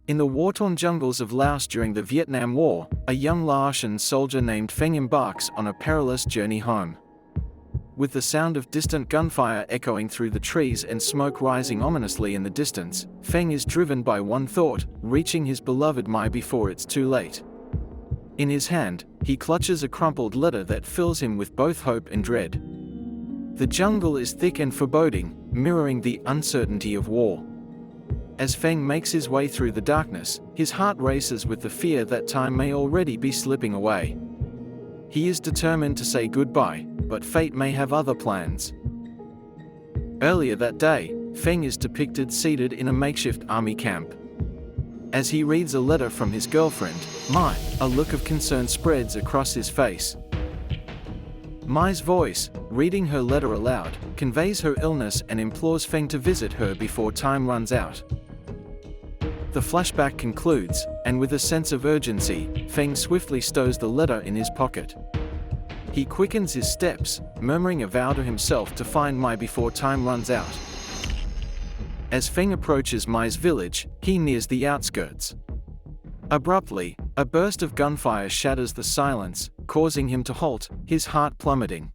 In the war-torn jungles of Laos during the Vietnam War, a young Laotian soldier named Feng embarks on a perilous journey home. With the sound of distant gunfire echoing through the trees and smoke rising ominously in the distance, Feng is driven by one thought: reaching his beloved Mai before it's too late. In his hand, he clutches a crumpled letter that fills him with both hope and dread. The jungle is thick and foreboding, mirroring the uncertainty of war. As Feng makes his way through the darkness, his heart races with the fear that time may already be slipping away. He is determined to say goodbye, but fate may have other plans. Earlier that day, Feng is depicted seated in a makeshift army camp. As he reads a letter from his girlfriend, Mai, a look of concern spreads across his face. Mai's voice, reading her letter aloud, conveys her illness and implores Feng to visit her before time runs out. The flashback concludes, and with a sense of urgency, Feng swiftly stows the letter in his pocket. He quickens his steps, murmuring a vow to himself to find Mai before time runs out. As Feng approaches Mai's village, he nears the outskirts. Abruptly, a burst of gunfire shatters the silence, causing him to halt, his heart plummeting.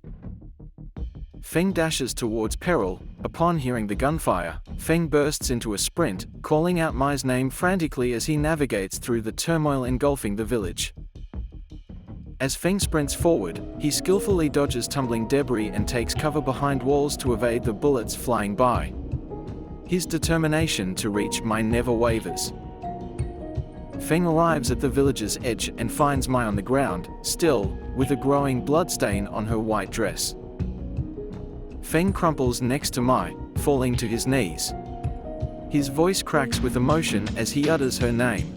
Feng dashes towards peril. Upon hearing the gunfire, Feng bursts into a sprint, calling out Mai's name frantically as he navigates through the turmoil engulfing the village. As Feng sprints forward, he skillfully dodges tumbling debris and takes cover behind walls to evade the bullets flying by. His determination to reach Mai never wavers. Feng arrives at the village's edge and finds Mai on the ground, still, with a growing bloodstain on her white dress. Feng crumples next to Mai, falling to his knees. His voice cracks with emotion as he utters her name.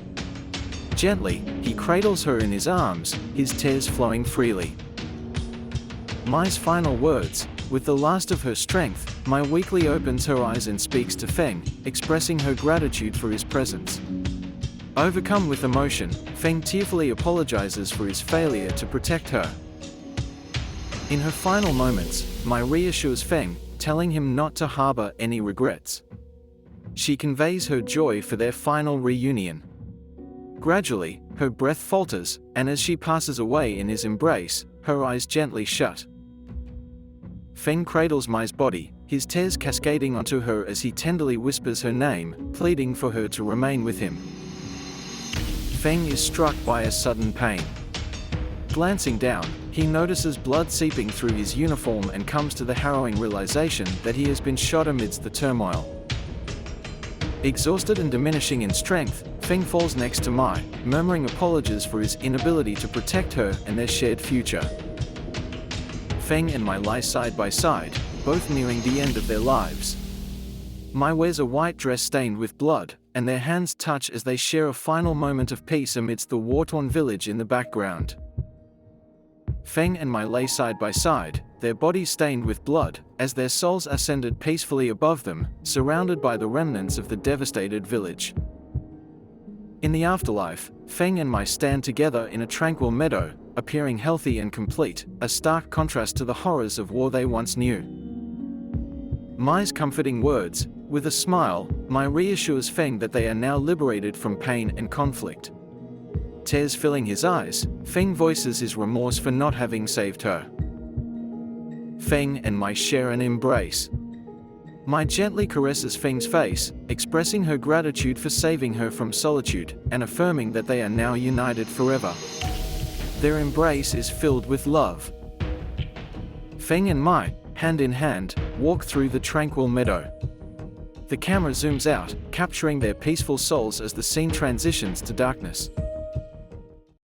Gently, he cradles her in his arms, his tears flowing freely. Mai's final words: with the last of her strength, Mai weakly opens her eyes and speaks to Feng, expressing her gratitude for his presence. Overcome with emotion, Feng tearfully apologizes for his failure to protect her. In her final moments, Mai reassures Feng, telling him not to harbor any regrets. She conveys her joy for their final reunion. Gradually, her breath falters, and as she passes away in his embrace, her eyes gently shut. Feng cradles Mai's body, his tears cascading onto her as he tenderly whispers her name, pleading for her to remain with him. Feng is struck by a sudden pain. Glancing down, he notices blood seeping through his uniform and comes to the harrowing realization that he has been shot amidst the turmoil. Exhausted and diminishing in strength, Feng falls next to Mai, murmuring apologies for his inability to protect her and their shared future. Feng and Mai lie side by side, both nearing the end of their lives. Mai wears a white dress stained with blood, and their hands touch as they share a final moment of peace amidst the war-torn village in the background. Feng and Mai lay side by side, their bodies stained with blood, as their souls ascended peacefully above them, surrounded by the remnants of the devastated village. In the afterlife, Feng and Mai stand together in a tranquil meadow, appearing healthy and complete, a stark contrast to the horrors of war they once knew. Mai's comforting words: with a smile, Mai reassures Feng that they are now liberated from pain and conflict. Tears filling his eyes, Feng voices his remorse for not having saved her. Feng and Mai share an embrace. Mai gently caresses Feng's face, expressing her gratitude for saving her from solitude, and affirming that they are now united forever. Their embrace is filled with love. Feng and Mai, hand in hand, walk through the tranquil meadow. The camera zooms out, capturing their peaceful souls as the scene transitions to darkness.